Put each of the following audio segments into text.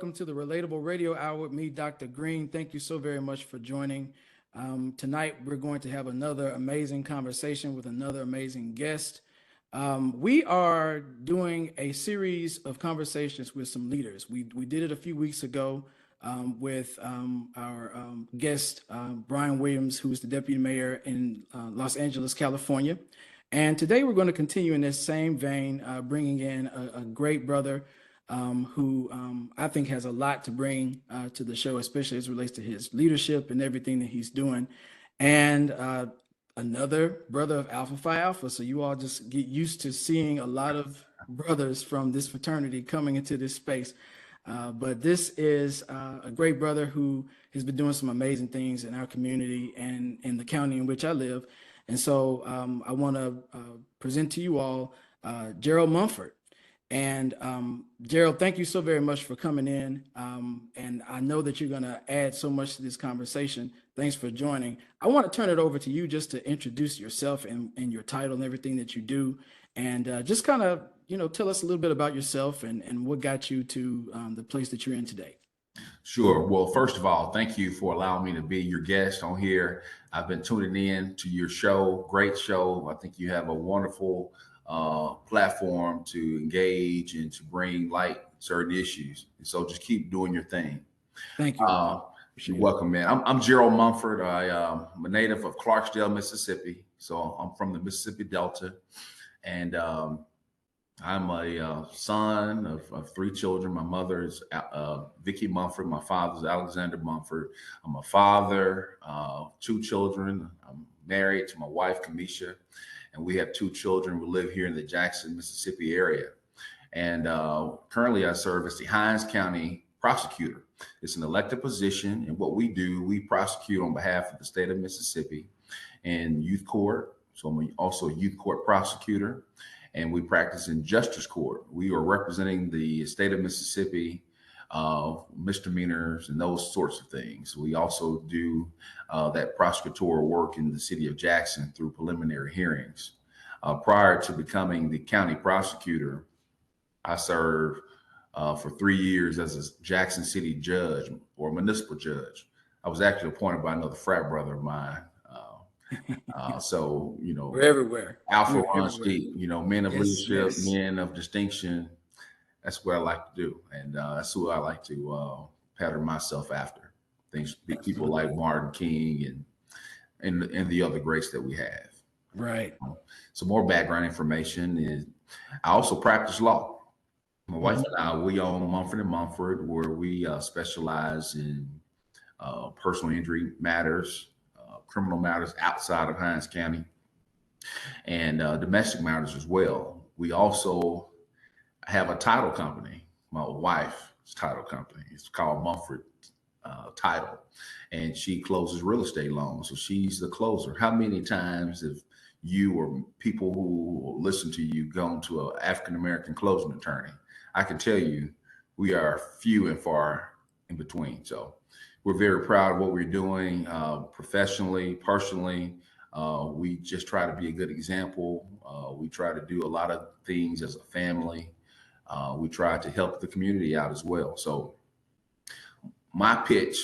welcome to the Relatable Radio Hour with me, Dr. Green. Thank you so very much for joining. Tonight, we're going to have another amazing conversation with another amazing guest. We are doing a series of conversations with some leaders. We did it a few weeks ago with our guest, Brian Williams, who is the deputy mayor in Los Angeles, California. And today we're going to continue in this same vein, bringing in a great brother who I think has a lot to bring to the show, especially as it relates to his leadership and everything that he's doing. And another brother of Alpha Phi Alpha. So you all just get used to seeing a lot of brothers from this fraternity coming into this space. But this is a great brother who has been doing some amazing things in our community and in the county in which I live. And so I want to present to you all Gerald Mumford. And Gerald, thank you so very much for coming in. And I know that you're going to add so much to this conversation. Thanks for joining. I want to turn it over to you just to introduce yourself and your title and everything that you do. And just kind of, tell us a little bit about yourself and what got you to the place that you're in today. Sure. Well, first of all, thank you for allowing me to be your guest on here. I've been tuning in to your show. Great show. I think you have a wonderful platform to engage and to bring light certain issues. And so just keep doing your thing. Thank you. You're welcome, man. I'm Gerald Mumford. I'm a native of Clarksdale, Mississippi. So I'm from the Mississippi Delta. And I'm a son of three children. My mother is Vicky Mumford. My father is Alexander Mumford. I'm a father, two children. I'm married to my wife, Kamisha, and we have two children. We live here in the Jackson, Mississippi area. And currently I serve as the Hinds County prosecutor. It's an elected position. And what we do, we prosecute on behalf of the state of Mississippi in youth court. So I'm also a youth court prosecutor. And we practice in justice court. We are representing the state of Mississippi, misdemeanors and those sorts of things. We also do that prosecutorial work in the city of Jackson through preliminary hearings. Prior to becoming the county prosecutor, I served for 3 years as a Jackson City judge or municipal judge. I was actually appointed by another frat brother of mine. So, we're everywhere. Alpha runs deep, men of leadership, yes. Men of distinction. That's what I like to do. And that's who I like to pattern myself after. People like Martin King and the other greats that we have. Right. Some more background information is I also practice law. My wife and I, we own Mumford & Mumford, where we specialize in personal injury matters, criminal matters outside of Hinds County, and domestic matters as well. We also have a title company, my wife's title company. It's called Mumford Title, and she closes real estate loans. So she's the closer. How many times have you or people who listen to you gone to an African-American closing attorney? I can tell you we are few and far in between. So we're very proud of what we're doing professionally, personally. We just try to be a good example. We try to do a lot of things as a family. We try to help the community out as well. So my pitch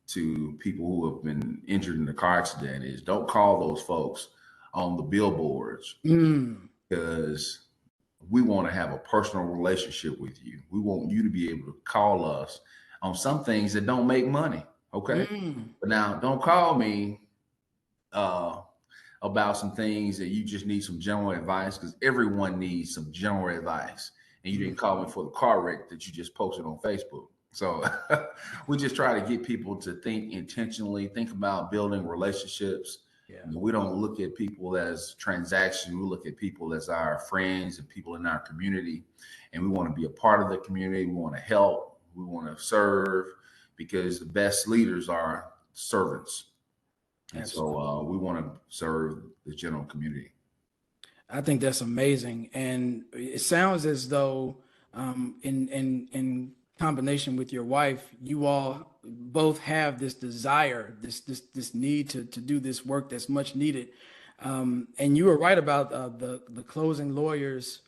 to people who have been injured in a car accident is don't call those folks on the billboards because we want to have a personal relationship with you. We want you to be able to call us on some things that don't make money. Okay. But now don't call me about some things that you just need some general advice, because everyone needs some general advice. And you didn't call me for the car wreck that you just posted on Facebook. So we just try to get people to think intentionally, think about building relationships. Yeah. We don't look at people as transactions. We look at people as our friends and people in our community. And we want to be a part of the community. We want to help. We want to serve, because the best leaders are servants. And so we want to serve the general community. I think that's amazing. And it sounds as though in combination with your wife, you all both have this desire, this need to do this work that's much needed. And you were right about the closing lawyers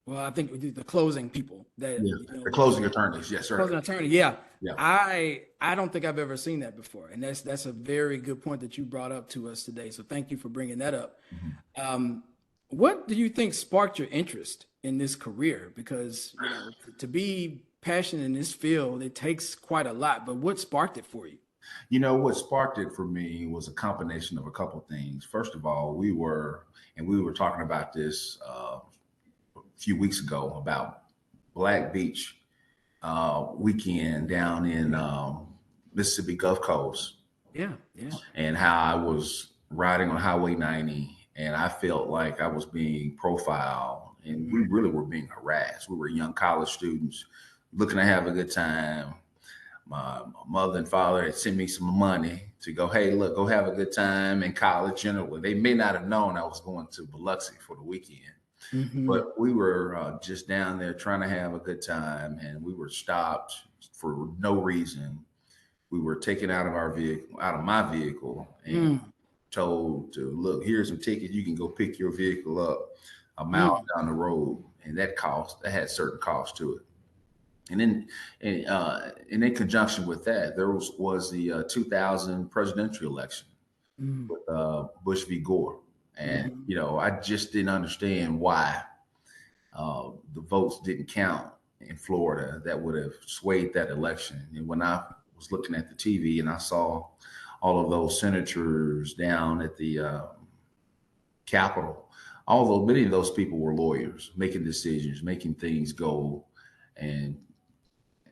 Well, I think the closing people that, Yeah, the closing attorneys. Yes, closing sir. attorney. Yeah. Yeah. I don't think I've ever seen that before. And that's a very good point that you brought up to us today. So thank you for bringing that up. Mhm. Um, what do you think sparked your interest in this career? Because, to be passionate in this field, it takes quite a lot, but what sparked it for you? What sparked it for me was a combination of a couple of things. First of all, we were talking about this a few weeks ago about Black Beach weekend down in Mississippi Gulf Coast, Yeah. Yeah. and how I was riding on Highway 90, and I felt like I was being profiled, and we really were being harassed. We were young college students looking to have a good time. My mother and father had sent me some money to go, hey, look, go have a good time in college generally. They may not have known I was going to Biloxi for the weekend, Mm-hmm. but we were just down there trying to have a good time, and we were stopped for no reason. We were taken out of out of my vehicle, and Mm, told to look, here's some tickets. You can go pick your vehicle up a mile mm, down the road, and that had certain cost to it. And then, and in conjunction with that, there was the 2000 presidential election mm, with Bush v. Gore, and mm-hmm. I just didn't understand why the votes didn't count in Florida that would have swayed that election. And when I was looking at the TV and I saw all of those senators down at the Capitol, although many of those people were lawyers making decisions, making things go, and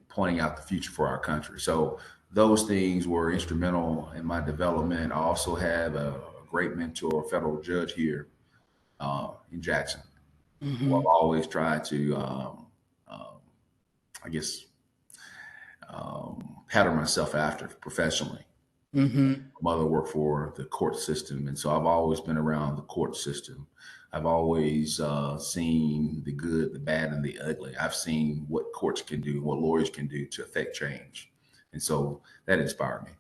pointing out the future for our country. So those things were instrumental in my development. I also have a great mentor, a federal judge here in Jackson, who Mm-hmm. I've always tried to, um, I guess, pattern myself after professionally. Mm-hmm. Mother worked for the court system, and so I've always been around the court system. I've always seen the good, the bad, and the ugly. I've seen what courts can do, what lawyers can do to affect change, and so that inspired me.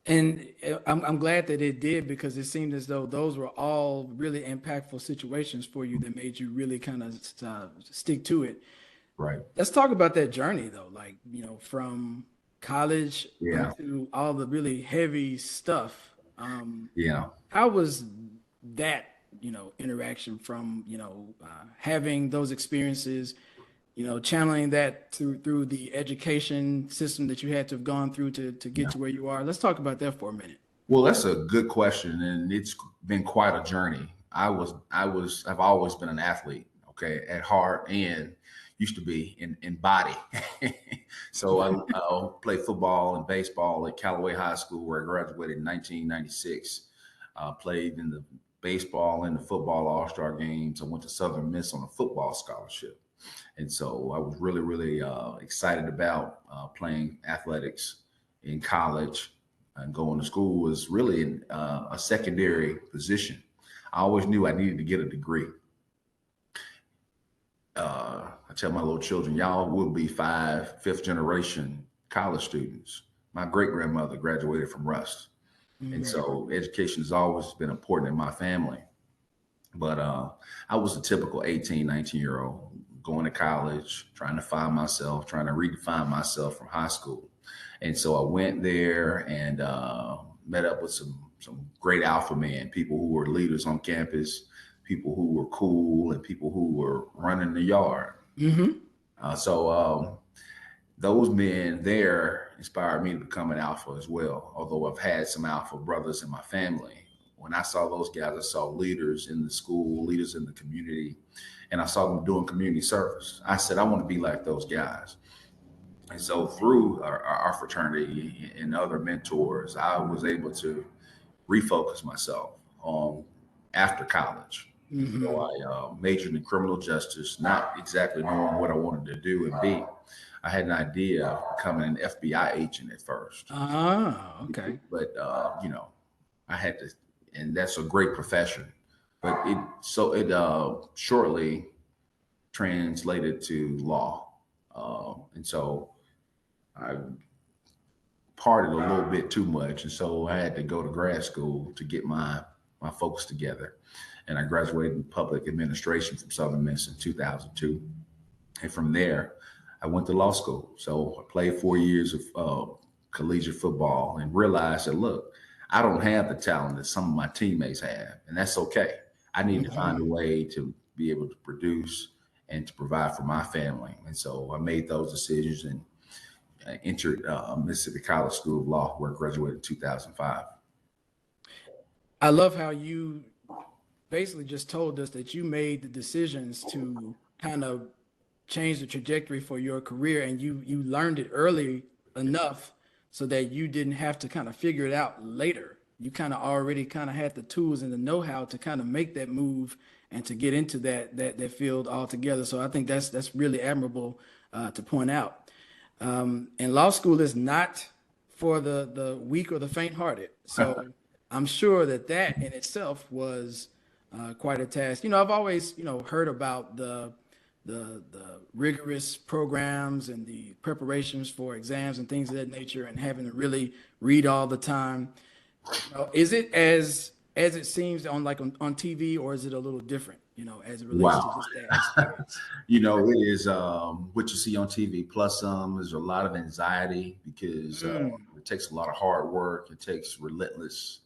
And I'm glad that it did, because it seemed as though those were all really impactful situations for you that made you really kind of stick to it. Right? Let's talk about that journey though, like, from college Yeah. into all the really heavy stuff. Yeah. How was that, interaction from, having those experiences, channeling that through the education system that you had to have gone through to get Yeah. to where you are. Let's talk about that for a minute. Well, that's a good question, and it's been quite a journey. I've always been an athlete, okay, at heart, and used to be in body. So I played football and baseball at Callaway High School, where I graduated in 1996. Played in the baseball and the football all-star games. I went to Southern Miss on a football scholarship, and so I was really, really excited about playing athletics in college, and going to school was really a secondary position. I always knew I needed to get a degree. I tell my little children, y'all will be fifth generation college students. My great grandmother graduated from Rust. And Mm, so education has always been important in my family. But I was a typical 18, 19-year-old going to college, trying to find myself, trying to redefine myself from high school. And so I went there and met up with some great alpha men, people who were leaders on campus, people who were cool, and people who were running the yard. mm-hmm. So those men there inspired me to become an alpha as well. Although I've had some alpha brothers in my family, when I saw those guys, I saw leaders in the school, leaders in the community, and I saw them doing community service. I said, I want to be like those guys. And so through our fraternity and other mentors, I was able to refocus myself on after college. So Mm-hmm. I majored in criminal justice, not exactly knowing what I wanted to do and be. I had an idea of becoming an FBI agent at first, Ah, okay. but I had to, and that's a great profession. But it shortly translated to law, and so I partied a little bit too much, and so I had to go to grad school to get my my focus together. And I graduated in public administration from Southern Miss in 2002. And from there, I went to law school. So I played 4 years of collegiate football and realized that, look, I don't have the talent that some of my teammates have, and that's okay. I need to find a Mhm. way to be able to produce and to provide for my family. And so I made those decisions and entered Mississippi College School of Law, where I graduated in 2005. I love how you basically just told us that you made the decisions to kind of change the trajectory for your career, and you learned it early enough so that you didn't have to kind of figure it out later. You kind of already kind of had the tools and the know-how to kind of make that move and to get into that field altogether. So I think that's really admirable to point out. And law school is not for the weak or the faint-hearted. So I'm sure that that in itself was quite a task. I've always heard about the rigorous programs and the preparations for exams and things of that nature, and having to really read all the time. Is it as it seems on TV, or is it a little different? As it relates to Wow. just that experience. It is what you see on TV. Plus, there's a lot of anxiety because Mm, it takes a lot of hard work. It takes relentless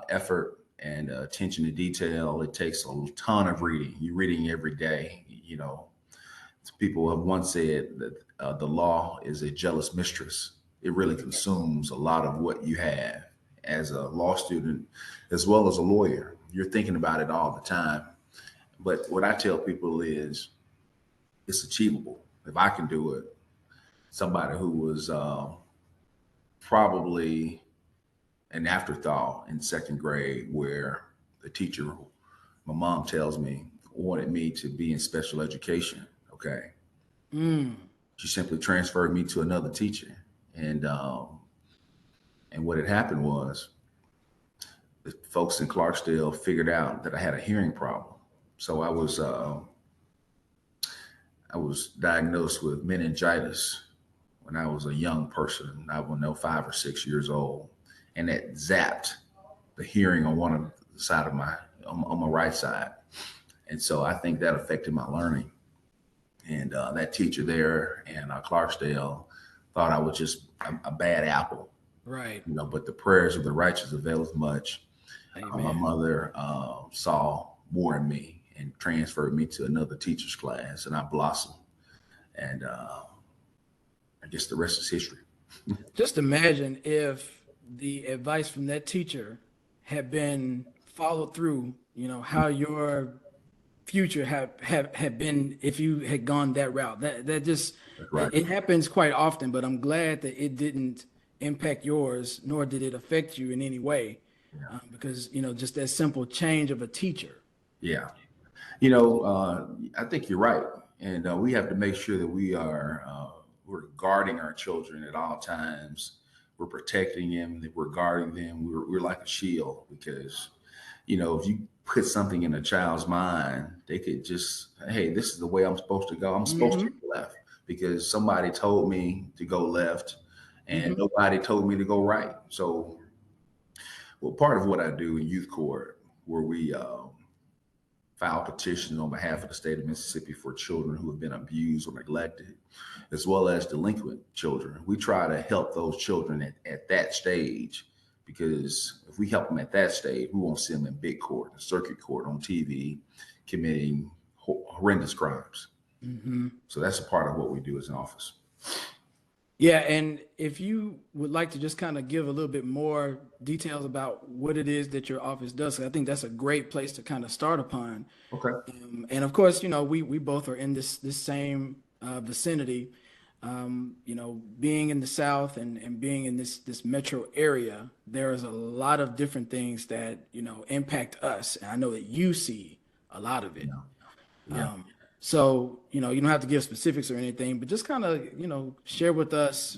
effort and attention to detail. It takes a ton of reading. You're reading every day. People have once said that the law is a jealous mistress. It really consumes a lot of what you have as a law student, as well as a lawyer. You're thinking about it all the time. But what I tell people is it's achievable. If I can do it, somebody who was probably an afterthought in second grade, where the teacher, my mom tells me, wanted me to be in special education. Okay. mm, She simply transferred me to another teacher. And what had happened was the folks in Clarksdale figured out that I had a hearing problem. So I was diagnosed with meningitis when I was a young person. I was no 5 or 6 years old, and that zapped the hearing on one of the side of on my right side. And so I think that affected my learning. And that teacher there in Clarksdale thought I was just a bad apple, right. but the prayers of the righteous availeth much. My Amen. mother saw more in me and transferred me to another teacher's class, and I blossomed. And I guess the rest is history. Just imagine if the advice from that teacher had been followed through, how your future had been if you had gone that route. That just That's right. it happens quite often, but I'm glad that it didn't impact yours, nor did it affect you in any way, Yeah. because just that simple change of a teacher. Yeah. I think you're right. And we have to make sure that we're guarding our children at all times. We're protecting them, that we're guarding them. We're like a shield because, if you put something in a child's mind, they could just, hey, this is the way I'm supposed to go. I'm supposed to Hmm. go left because somebody told me to go left and Hmm. nobody told me to go right. So, well, part of what I do in youth court, where we file petitions on behalf of the state of Mississippi for children who have been abused or neglected, as well as delinquent children. We try to help those children at that stage because if we help them at that stage, we won't see them in big court, circuit court, on TV, committing horrendous crimes. Hmm. So that's a part of what we do as an office. Yeah, and if you would like to just kind of give a little bit more details about what it is that your office does, 'cause I think that's a great place to kind of start upon. Okay. And of course, we both are in this same vicinity. Being in the South and being in this metro area, there is a lot of different things that impact us, and I know that you see a lot of it. Yeah. Yeah. So, you don't have to give specifics or anything, but just kind of, share with us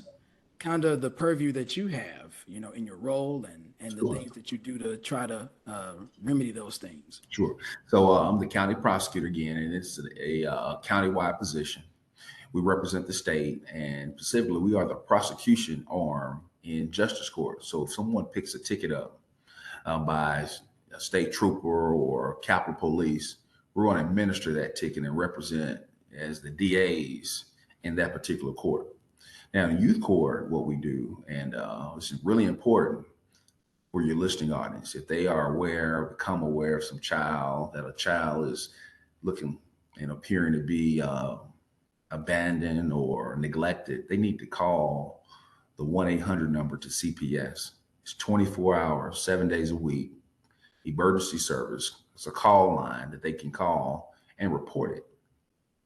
kind of the purview that you have, in your role and the Sure. things that you do to try to remedy those things. Sure. So I'm the county prosecutor again, and it's a county-wide position. We represent the state, and specifically, we are the prosecution arm in justice court. So if someone picks a ticket up by a state trooper or Capitol Police, we're going to administer that ticket and represent as the DAs in that particular court. Now, in youth court, what we do, and this is really important for your listening audience, if they are aware, become aware of some child, that a child is looking and appearing to be abandoned or neglected, they need to call the 1-800 number to CPS. It's 24 hours, 7 days a week, emergency service. It's a call line that they can call and report it.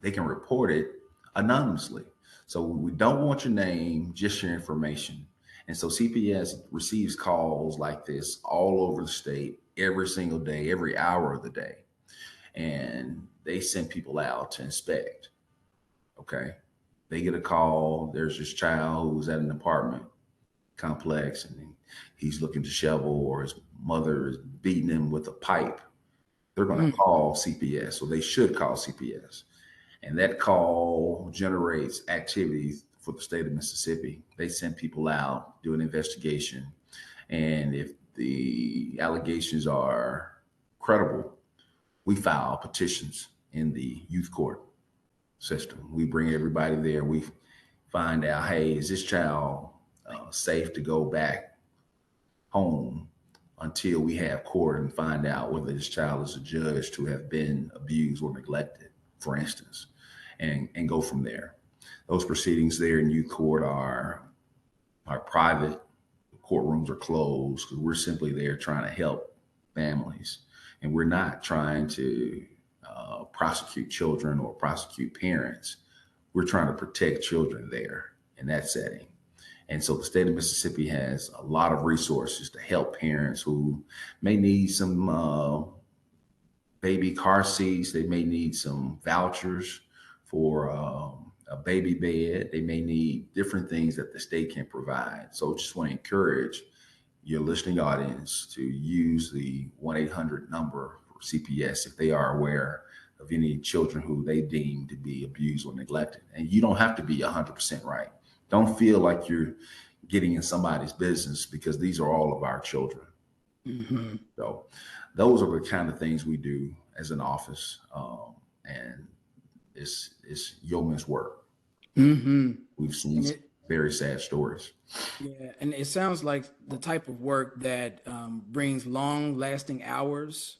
They can report it anonymously. So we don't want your name, just your information. And so CPS receives calls like this all over the state, every single day, every hour of the day. And they send people out to inspect. Okay. They get a call. There's this child who's at an apartment complex and he's looking to shovel, or his mother is beating him with a pipe. They're going to call CPS. So they should call CPS. And that call generates activities for the state of Mississippi. They send people out, do an investigation. And if the allegations are credible, we file petitions in the youth court system. We bring everybody there. We find out, hey, is this child safe to go back home until we have court and find out whether this child is adjudged to have been abused or neglected, for instance, and go from there. Those proceedings there in youth court are private. The courtrooms are closed because we're simply there trying to help families. And we're not trying to prosecute children or prosecute parents. We're trying to protect children there in that setting. And so the state of Mississippi has a lot of resources to help parents who may need some baby car seats. They may need some vouchers for a baby bed. They may need different things that the state can provide. So just want to encourage your listening audience to use the 1-800 number for CPS if they are aware of any children who they deem to be abused or neglected. And you don't have to be 100% right. Don't feel like you're getting in somebody's business, because these are all of our children. Mm-hmm. So those are the kind of things we do as an office. And it's yeoman's work. Mm-hmm. We've seen very sad stories. Yeah, and it sounds like the type of work that brings long-lasting hours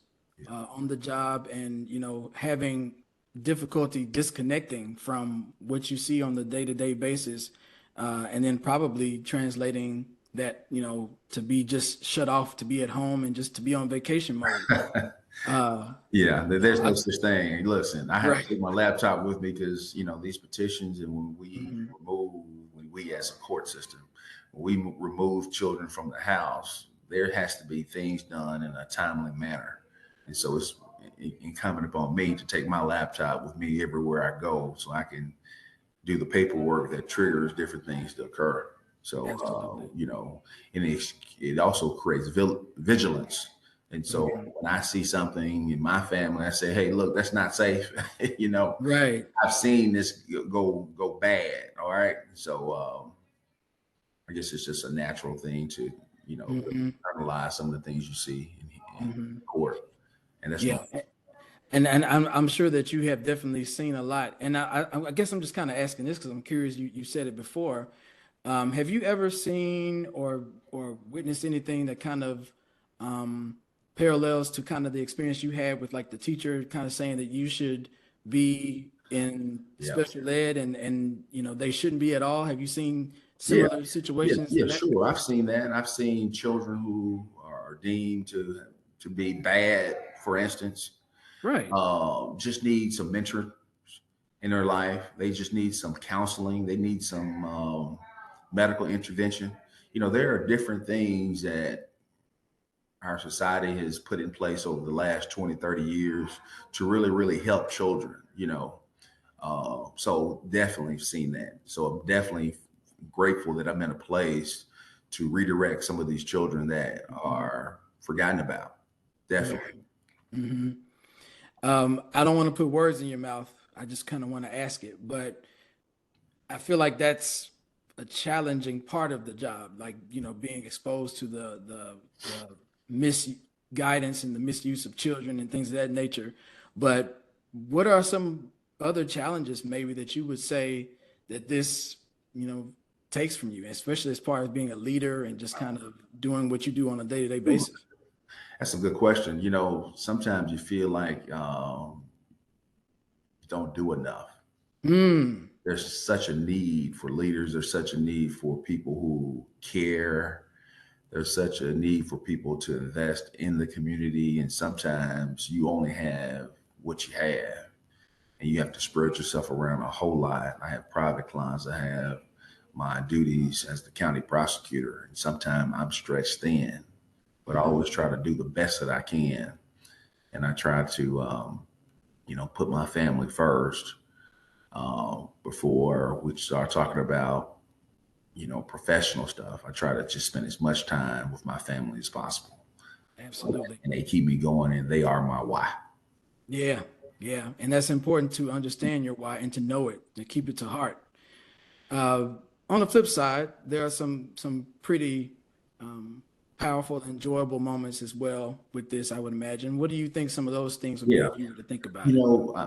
on the job, and having difficulty disconnecting from what you see on the day-to-day basis, and then probably translating that to be just shut off, to be at home, and just to be on vacation mode. Yeah, there's no such thing. Listen, I have to take my laptop with me because these petitions, and when we as a court system, when we remove children from the house, there has to be things done in a timely manner. And so it's incumbent upon me to take my laptop with me everywhere I go, so I can do the paperwork that triggers different things to occur. So and it also creates vigilance. And so when I see something in my family, I say, hey, look, that's not safe. Right. I've seen this go bad. All right. So I guess it's just a natural thing to, analyze some of the things you see in court. And that's And I'm sure that you have definitely seen a lot. And I guess I'm just kind of asking this because I'm curious. You said it before. Have you ever seen or witnessed anything that kind of parallels to kind of the experience you had with like the teacher kind of saying that you should be in special ed and they shouldn't be at all? Have you seen similar situations? Yeah, sure. I've seen that. I've seen children who are deemed to be bad, for instance. Right. Just need some mentor in their life. They just need some counseling. They need some medical intervention. There are different things that our society has put in place over the last 20, 30 years to really, really help children, so definitely seen that. So I'm definitely grateful that I'm in a place to redirect some of these children that are forgotten about. Definitely. Mm-hmm. I don't want to put words in your mouth. I just kind of want to ask it, but I feel like that's a challenging part of the job, like being exposed to the guidance and the misuse of children and things of that nature. But what are some other challenges maybe that you would say that this, you know, takes from you, especially as far as being a leader and just kind of doing what you do on a day-to-day basis? That's a good question. Sometimes you feel like you don't do enough. Mm, There's such a need for leaders. There's such a need for people who care. There's such a need for people to invest in the community. And sometimes you only have what you have and you have to spread yourself around a whole lot. I have private clients. I have my duties as the county prosecutor. And sometimes I'm stretched thin, but I always try to do the best that I can. And I try to, put my family first before we start talking about, professional stuff. I try to just spend as much time with my family as possible. absolutely. And they keep me going and they are my why. Yeah, yeah. And that's important to understand your why and to know it, to keep it to heart. Uh, on the flip side, there are some pretty um, powerful, enjoyable moments as well with this, I would imagine. What do you think some of those things would be Yeah. if you were to think about it?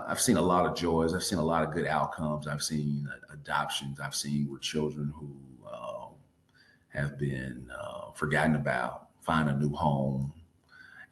I've seen a lot of joys. I've seen a lot of good outcomes. I've seen adoptions. I've seen where children who have been forgotten about find a new home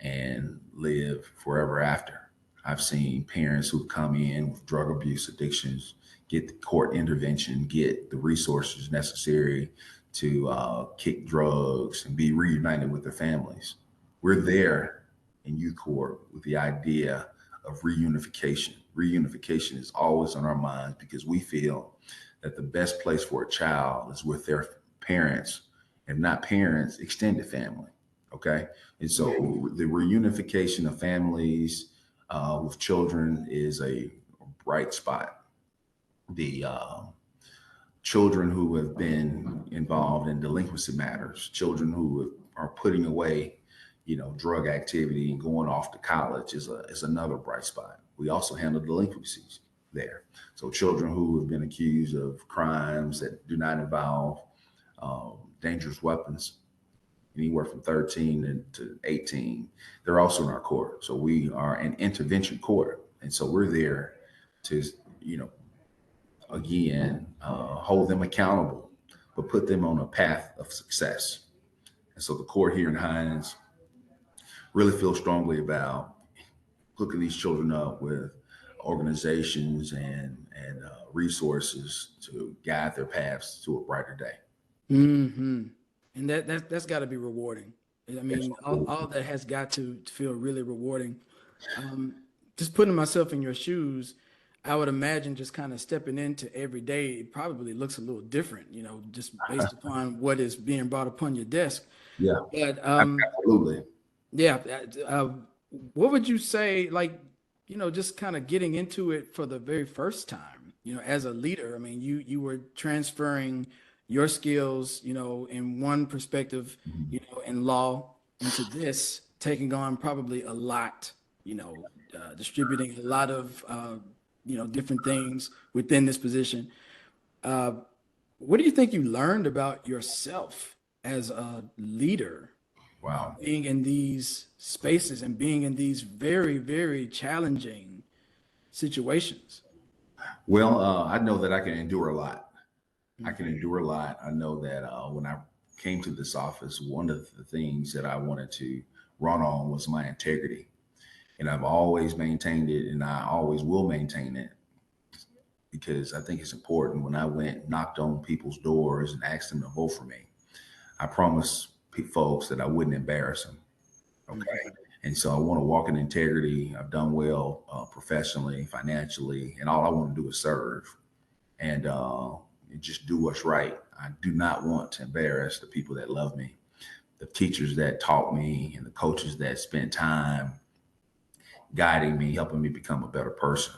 and live forever after. I've seen parents who come in with drug abuse addictions get the court intervention, get the resources necessary to kick drugs and be reunited with their families. We're there in youth court with the idea of reunification. Reunification is always on our minds because we feel that the best place for a child is with their parents, if not parents, extended family. Okay. And so the reunification of families with children is a bright spot. The children who have been involved in delinquency matters, children who are putting away, drug activity and going off to college is another bright spot. We also handle delinquencies there. So children who have been accused of crimes that do not involve dangerous weapons, anywhere from 13 to 18, they're also in our court. So we are an intervention court. And so we're there to, you know, again, hold them accountable, but put them on a path of success. And so the court here in Hines really feels strongly about hooking these children up with organizations and resources to guide their paths to a brighter day. Hmm. And that's got to be rewarding. I mean, Absolutely. all that has got to feel really rewarding. Um, just putting myself in your shoes, I would imagine just kind of stepping into every day, it probably looks a little different, just based upon what is being brought upon your desk. Yeah, But absolutely. yeah, what would you say, like, just kind of getting into it for the very first time, as a leader? I mean, you were transferring your skills, in one perspective, in law into this, taking on probably a lot, distributing a lot of, different things within this position. Uh, what do you think you learned about yourself as a leader? Wow. Being in these spaces and being in these very, very challenging situations. Well, I know that I can endure a lot. I can endure a lot. I know that when I came to this office, one of the things that I wanted to run on was my integrity. And I've always maintained it and I always will maintain it because I think it's important. When I went, knocked on people's doors and asked them to vote for me, I promised folks that I wouldn't embarrass them. Okay. Mhm. And so I want to walk in integrity. I've done well professionally, financially, and all I want to do is serve and just do what's right. I do not want to embarrass the people that love me, the teachers that taught me, and the coaches that spent time guiding me, helping me become a better person.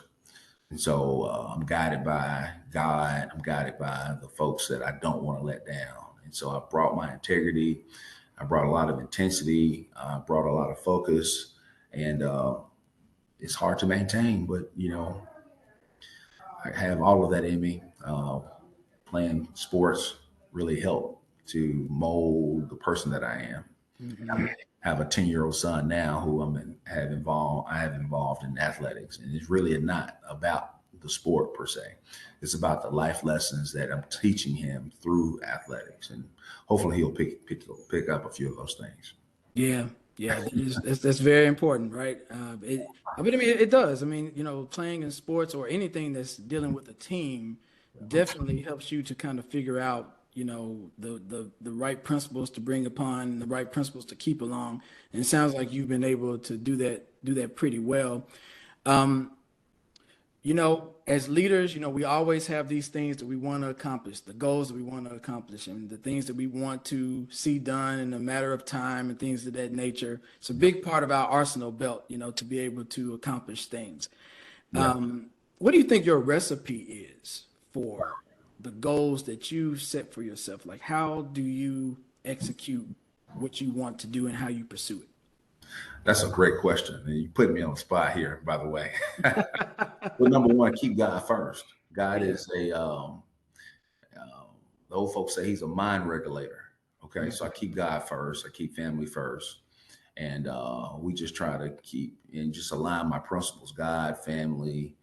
And so I'm guided by God. I'm guided by the folks that I don't want to let down. And so I brought my integrity. I brought a lot of intensity. I brought a lot of focus. And it's hard to maintain, but I have all of that in me. Playing sports really helped to mold the person that I am. Mm-hmm. I have a 10-year-old son now who I have involved in athletics, and it's really not about the sport per se. It's about the life lessons that I'm teaching him through athletics, and hopefully he'll pick up a few of those things. Yeah, yeah, that's very important, right? I mean, it does. I mean, playing in sports or anything that's dealing with a team definitely helps you to kind of figure out, the right principles to bring upon, the right principles to keep along. And it sounds like you've been able to do that pretty well. Um, as leaders, we always have these things that we want to accomplish, the goals that we want to accomplish, and the things that we want to see done in a matter of time and things of that nature. It's a big part of our arsenal belt, to be able to accomplish things. Yeah. What do you think your recipe is for the goals that you set for yourself? Like, how do you execute what you want to do and how you pursue That's a great question. And you put me on the spot here, by the way. Well, it? number one, keep God first. God Yeah. is the old folks say he's a mind regulator. Okay. So I keep God first. I keep family first. And we just try to keep and just align my principles, God, family,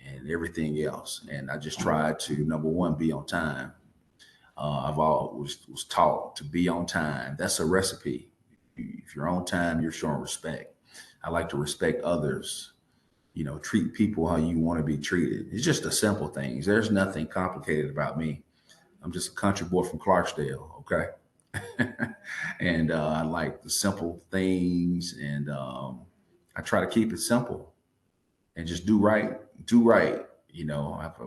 and everything else. And I just try to, number one, be on time. I've always was taught to be on time. That's a recipe. If you're on time, you're showing respect. I like to respect others. Treat people how you want to be treated. It's just the simple things. There's nothing complicated about me. I'm just a country boy from Clarksdale. Okay. And I like the simple things, and I try to keep it simple and just do right. Do right. I have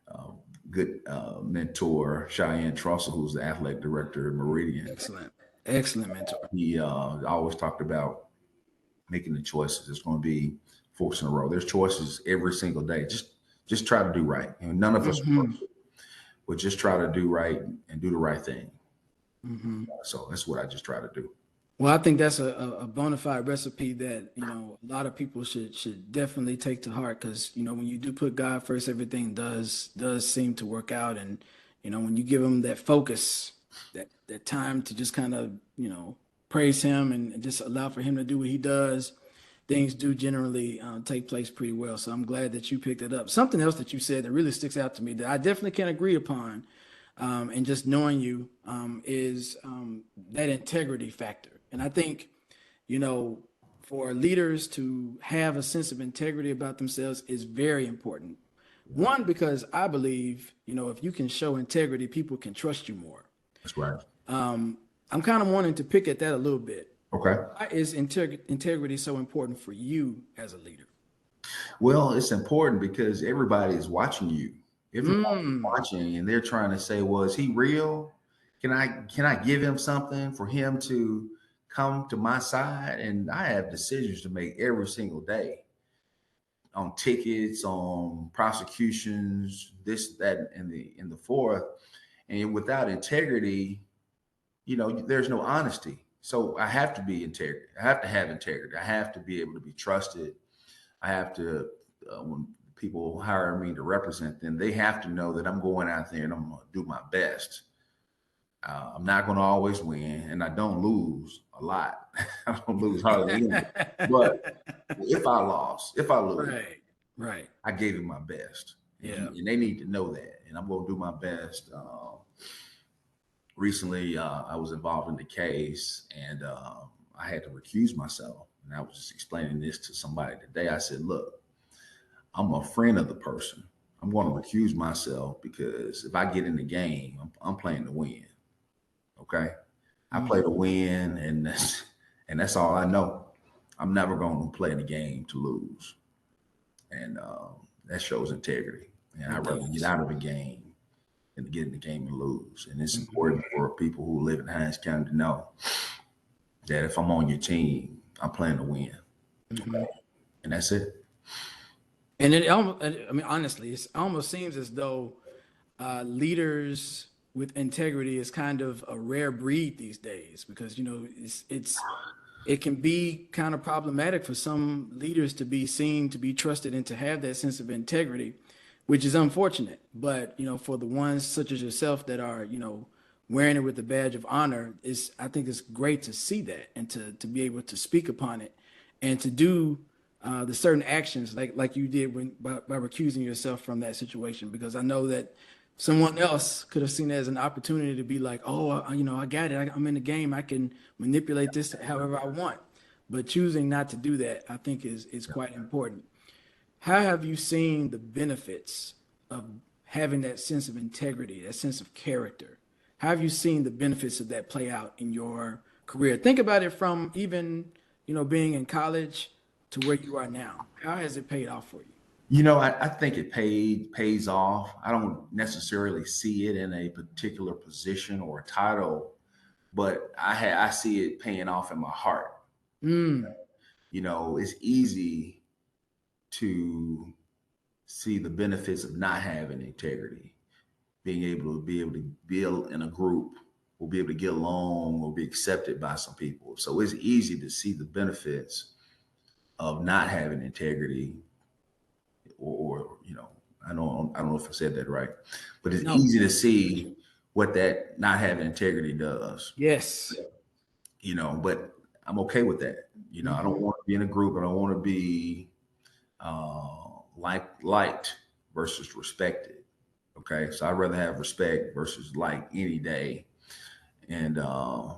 a good mentor, Cheyenne Trussell, who's the athletic director at Meridian. Excellent. Excellent mentor. He always talked about making the choices. There's going to be forks in the road. There's choices every single day. Just try to do right. None of us are Hmm. perfect, but just try to do right and do the right thing. Hmm. So that's what I just try to do. Well, I think that's a bona fide recipe that, a lot of people should definitely take to heart because, when you do put God first, everything does seem to work out. And, when you give him that focus, that time to just kind of, praise him and just allow for him to do what he does, things do generally take place pretty well. So I'm glad that you picked it up. Something else that you said that really sticks out to me that I definitely can agree upon, and just knowing you, is that integrity factor. And I think, you know, for leaders to have a sense of integrity about themselves is very important. One, because I believe, if you can show integrity, people can trust you more. That's right. I'm kind of wanting to pick at that a little bit. Okay. Why is integrity so important for you as a leader? Well, it's important because everybody is watching you. Everybody's Mm, watching, and they're trying to say, "Well, is he real? Can I give him something for him to come to my side?" And I have decisions to make every single day on tickets, on prosecutions, this, that, and the fourth. And without integrity, there's no honesty. So I have to be integrity. I have to have integrity. I have to be able to be trusted. I have to, when people hire me to represent them, they have to know that I'm going out there and I'm going to do my best. I'm not going to always win, and I don't lose a lot. I don't lose hardly anything. But if I lose, right, right. I gave it my best, Yeah. and they need to know that. And I'm going to do my best. Recently, I was involved in the case, and I had to recuse myself. And I was just explaining this to somebody today. I said, "Look, I'm a friend of the person. I'm going to recuse myself because if I get in the game, I'm playing to win. Okay, I play to Mhm. win, and that's all I know. I'm never going to play in the game to lose, and that shows integrity. And It I'd rather get does. out of the game than to get in the game and lose. And it's Mhm. important for people who live in Hinds County to know that if I'm on your team, I'm playing to win, Mhm. and that's it. And it almost, I mean, honestly, it almost seems as though leaders with integrity is kind of a rare breed these days because it can be kind of problematic for some leaders to be seen to be trusted and to have that sense of integrity, which is unfortunate. But for the ones such as yourself that are wearing it with the badge of honor is, I think it's great to see that and to be able to speak upon it and to do the certain actions like you did when by recusing yourself from that situation, because I know that someone else could have seen it as an opportunity to be like, oh, I got it. I'm in the game. I can manipulate this however I want. But choosing not to do that, I think, is quite important. How have you seen the benefits of having that sense of integrity, that sense of character? How have you seen the benefits of that play out in your career? Think about it from even, being in college to where you are now. How has it paid off for you? I think it pays off. I don't necessarily see it in a particular position or a title, but I see it paying off in my heart. Mm, It's easy to see the benefits of not having integrity, being able to build in a group, or be able to get along, or be accepted by some people. So it's easy to see the benefits of not having integrity, or I don't know if I said that right, but it's no. easy to see what that not having integrity does. Yes. But I'm okay with that. I don't Hmm. want to be in a group. I don't want to be liked versus respected. Okay, so I'd rather have respect versus like any day. And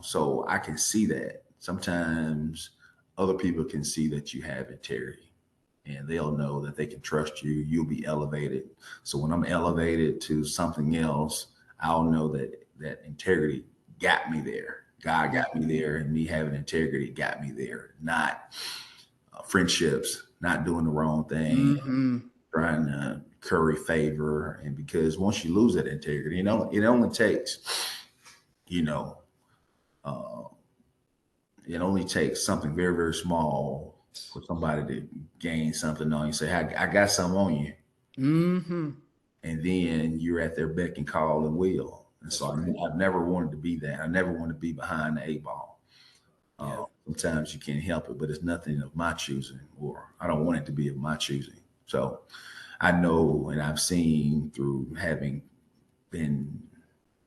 so I can see that. Sometimes other people can see that you have integrity, and they'll know that they can trust you. You'll be elevated. So when I'm elevated to something else, I'll know that integrity got me there. God got me there, and me having integrity got me there. Not friendships, not doing the wrong thing, Hmm. trying to curry favor. And because once you lose that integrity, it only takes, you know, uh, it only takes something very, very small for somebody to gain something on you. Say, I got something on you. Hmm. And then you're at their beck and call and will. And so That's right. I've never wanted to be that. I never want to be behind the eight ball. Yeah. Sometimes you can't help it, but it's nothing of my choosing, or I don't want it to be of my choosing. So I know, and I've seen through having been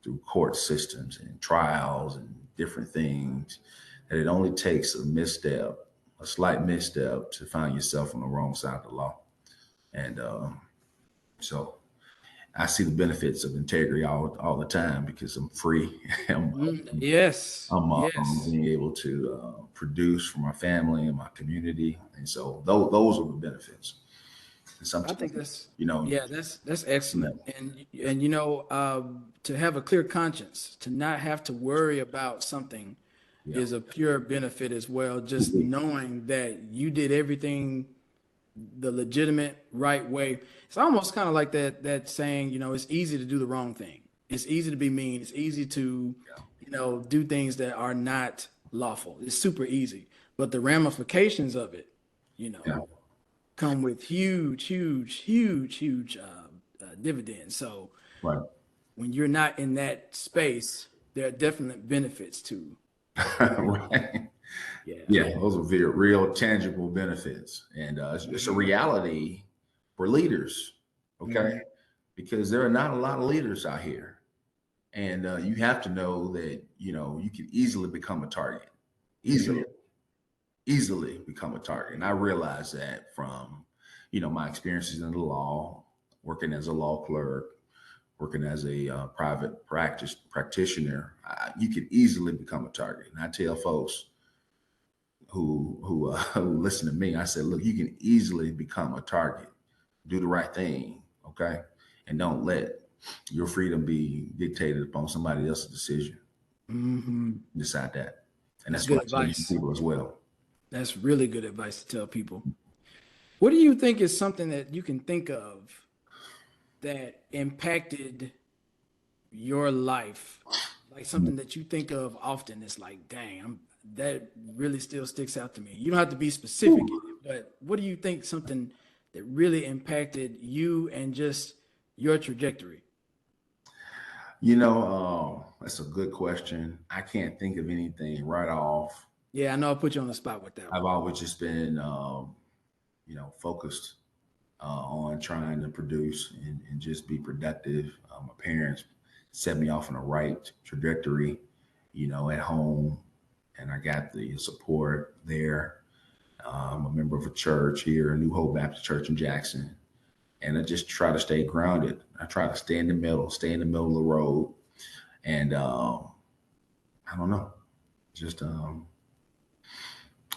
through court systems and trials and different things, that it only takes a slight misstep, to find yourself on the wrong side of the law. And so I see the benefits of integrity all the time, because I'm free. I'm, Yes. I'm Yes. being able to produce for my family and my community, and so those are the benefits. And I sometimes, think that's you know, yeah, that's you excellent. know, And to have a clear conscience, to not have to worry about something yeah, is a pure benefit as well. Just knowing that you did everything the legitimate right way. It's almost kind of like that saying, it's easy to do the wrong thing. It's easy to be mean. It's easy to, do things that are not lawful. It's super easy. But the ramifications of it, you know, yeah, come with huge, huge, huge, huge dividends. So right, when you're not in that space, there are definite benefits to, right. yeah. Yeah, those are very real, tangible benefits, and it's a reality for leaders. Okay, Mhm. because there are not a lot of leaders out here, and you have to know that you can easily become a target, easily, easily become a target. And I realize that from my experiences in the law, working as a law clerk, working as a private practitioner. You can easily become a target. And I tell folks who listen to me, I said, look, you can easily become a target. Do the right thing, okay, and don't let your freedom be dictated upon somebody else's decision. Hmm. Decide that, and That's that's what good I tell young advice. people as well. That's really good advice to tell people. What do you think is something that you can think of that impacted your life? Like something that you think of often. It's like, dang, that really still sticks out to me. You don't have to be specific in it, but what do you think something that really impacted you and just your trajectory? That's a good question. I can't think of anything right off. Yeah, I know I put you on the spot with that I've one. always just been, focused on trying to produce and just be productive. My parents set me off on the right trajectory, at home. And I got the support there. I'm a member of a church here, New Hope Baptist Church in Jackson. And I just try to stay grounded. I try to stay in the middle of the road. And I don't know, just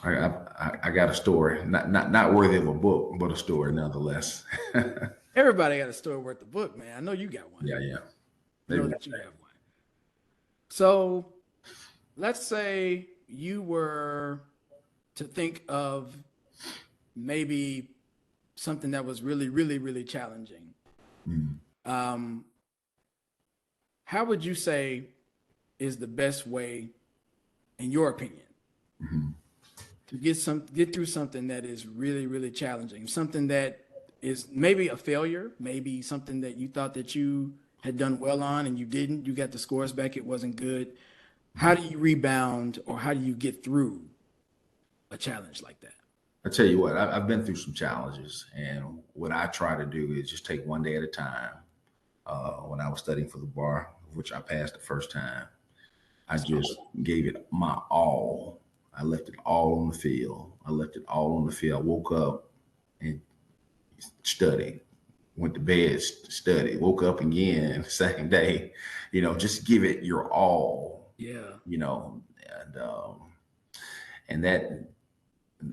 I got a story, not worthy of a book, but a story nonetheless. Everybody got a story worth the book, man. I know you got one. Yeah. I know that you have one. So let's say you were to think of maybe something that was really, really, really challenging. Mm. How would you say is the best way, in your opinion, to get through something that is really, really challenging, something that is maybe a failure, maybe something that you thought that you had done well on and you didn't, you got the scores back, it wasn't good. How do you rebound, or how do you get through a challenge like that? I tell you what, I've been through some challenges, and what I try to do is just take one day at a time. When I was studying for the bar, which I passed the first time, I just gave it my all. I left it all on the field. I woke up and studied, went to bed, studied, woke up again the same day. Just give it your all. Yeah. And that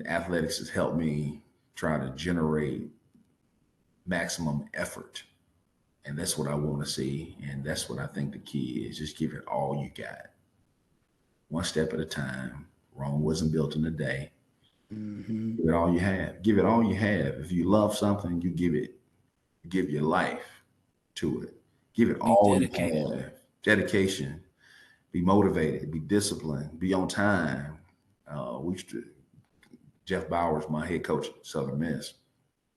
athletics has helped me try to generate maximum effort. And that's what I want to see. And that's what I think the key is. Just give it all you got. One step at a time. Rome wasn't built in a day. Mm-hmm. Give it all you have. Give it all you have. If you love something, you give your life to it. Give it all you have. Dedication. Be motivated. Be disciplined. Be on time. Jeff Bowers, my head coach at Southern Miss.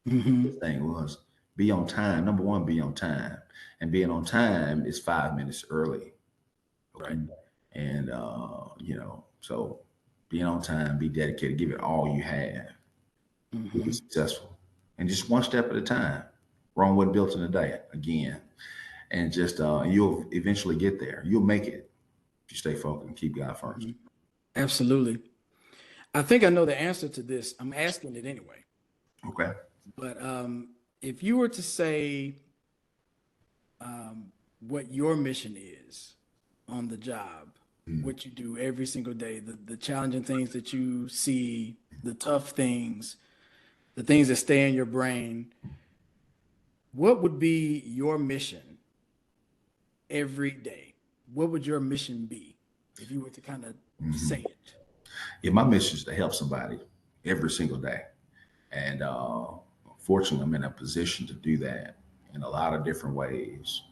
Mm-hmm. The thing was, be on time. Number one, be on time. And being on time is 5 minutes early. Okay. Right. And, so being on time, be dedicated, give it all you have. Mm-hmm. Be successful. And just one step at a time. Rome wasn't built in a day, again. And just, you'll eventually get there. You'll make it if you stay focused and keep God first. Absolutely. I think I know the answer to this. I'm asking it anyway. Okay. But if you were to say what your mission is on the job, what you do every single day, the challenging things that you see, the tough things, the things that stay in your brain, what would be your mission every day? What would your mission be if you were to kind of say it? Yeah, my mission is to help somebody every single day. And fortunately, I'm in a position to do that in a lot of different ways.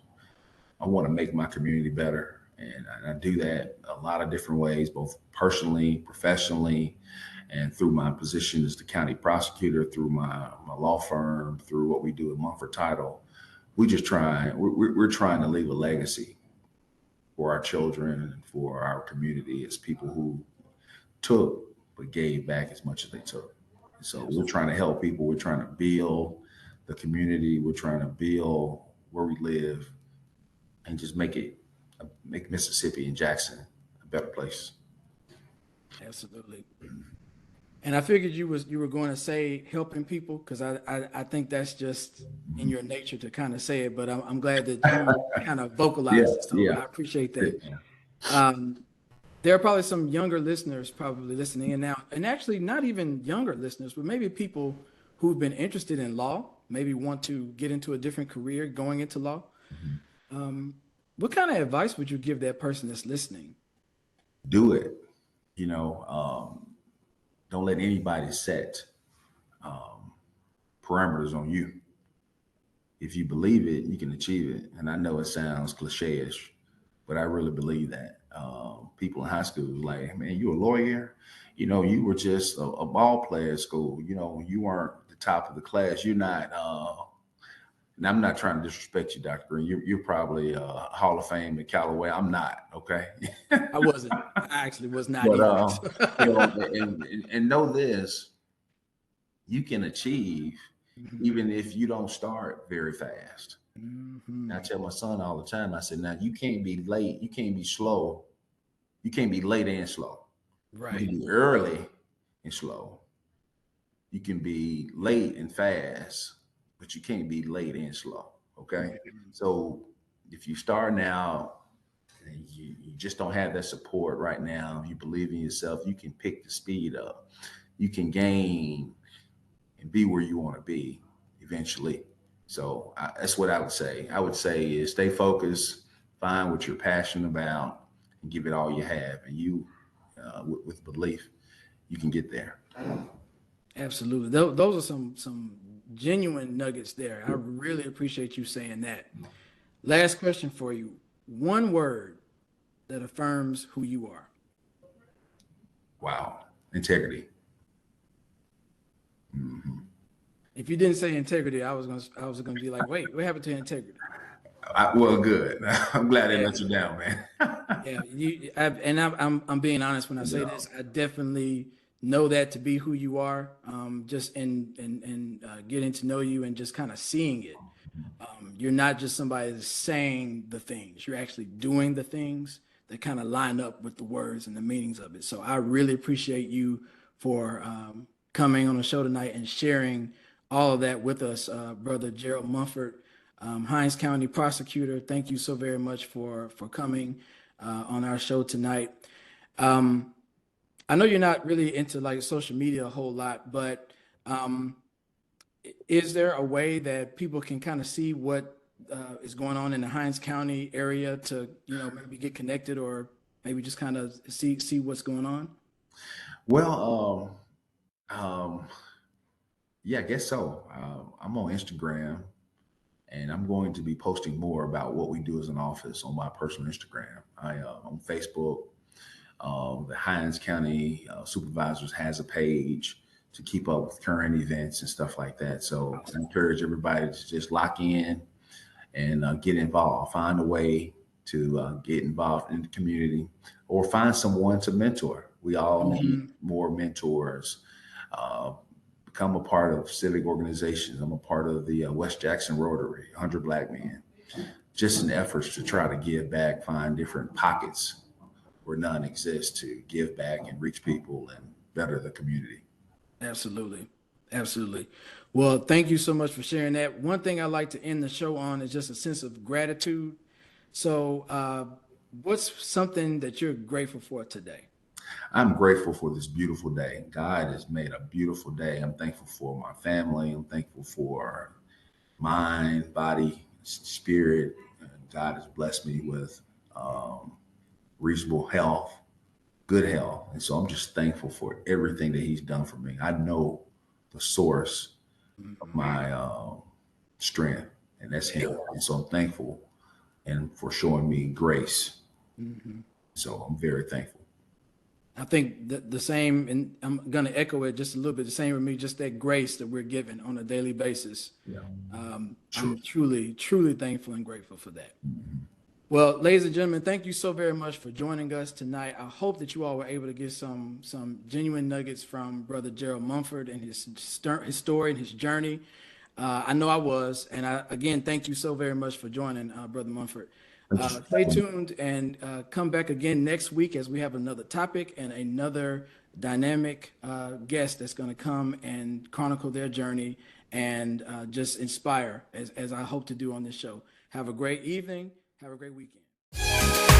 I want to make my community better. And I do that a lot of different ways, both personally, professionally, and through my position as the county prosecutor, through my law firm, through what we do at Mumford Title. We're trying to leave a legacy for our children and for our community as people who took but gave back as much as they took. So we're trying to help people. We're trying to build the community. We're trying to build where we live and just make Mississippi and Jackson a better place. Absolutely. And I figured you were going to say helping people, because I think that's just in your nature to kind of say it, but I'm glad that you kind of vocalized it. So I appreciate that. Yeah. There are probably some younger listeners probably listening in now, and actually not even younger listeners, but maybe people who've been interested in law, maybe want to get into a different career going into law. What kind of advice would you give that person that's listening? Do it. Don't let anybody set parameters on you. If you believe it, you can achieve it. And I know it sounds cliche-ish, but I really believe that. People in high school like, man, you a lawyer? You were just a ball player at school. You weren't the top of the class. You're not. And I'm not trying to disrespect you, Dr. Green. You're probably Hall of Fame at Callaway. I'm not. Okay. I wasn't. I actually was not. But and know this: you can achieve even if you don't start very fast. Mhm. And I tell my son all the time, I said, now you can't be late, you can't be slow, you can't be late and slow. You Right. can be early and slow. You can be late and fast, but you can't be late and slow. Okay. Mhm. So if you start now and you just don't have that support right now, you believe in yourself, you can pick the speed up. You can gain and be where you want to be eventually. So that's what I would say. I would say is stay focused, find what you're passionate about, and give it all you have. And you, with belief, you can get there. Absolutely. Those are some genuine nuggets there. I really appreciate you saying that. Last question for you. One word that affirms who you are. Wow, integrity. Mhm. If you didn't say integrity, I was gonna be like, wait, what happened to integrity? Well, good. I'm glad I Yeah, let you down, man. yeah. I'm being honest when I say Yeah. this. I definitely know that to be who you are. Just in getting to know you and just kind of seeing it. You're not just somebody that's saying the things. You're actually doing the things that kind of line up with the words and the meanings of it. So I really appreciate you for coming on the show tonight and sharing all of that with us, Brother Gerald Mumford, Hinds County prosecutor. Thank you so very much for coming on our show tonight. Um, I know you're not really into like social media a whole lot, but um, is there a way that people can kind of see what is going on in the Hinds County area to, maybe get connected or maybe just kind of see what's going on? Well, yeah, I guess so. I'm on Instagram, and I'm going to be posting more about what we do as an office on my personal Instagram. On Facebook. The Hinds County Supervisors has a page to keep up with current events and stuff like that. So I Awesome. encourage everybody to just lock in and get involved. Find a way to get involved in the community, or find someone to mentor. We all need Hmm. more mentors. Uh, Become a part of civic organizations. I'm a part of the West Jackson Rotary, 100 Black Men. Just in efforts to try to give back, find different pockets where none exists to give back and reach people and better the community. Absolutely. Absolutely. Well, thank you so much for sharing that. One thing I like to end the show on is just a sense of gratitude. So, what's something that you're grateful for today? I'm grateful for this beautiful day. God has made a beautiful day. I'm thankful for my family. I'm thankful for mind, body, spirit. God has blessed me with um, reasonable health, good health. And so I'm just thankful for everything that He's done for me. I know the source of Mhm. my strength, and that's Him. And so I'm thankful and for showing me grace. Mhm. So I'm very thankful. I think the same, and I'm going to echo it just a little bit. The same with me, just that grace that we're given on a daily basis. Yeah. Sure. I'm truly, truly thankful and grateful for that. Mhm. Well, ladies and gentlemen, thank you so very much for joining us tonight. I hope that you all were able to get some genuine nuggets from Brother Gerald Mumford and his story and his journey. I know I was, and again thank you so very much for joining, Brother Mumford. Thank Stay you. tuned and come back again next week as we have another topic and another dynamic guest that's going to come and chronicle their journey and just inspire as I hope to do on this show. Have a great evening. Have a great weekend.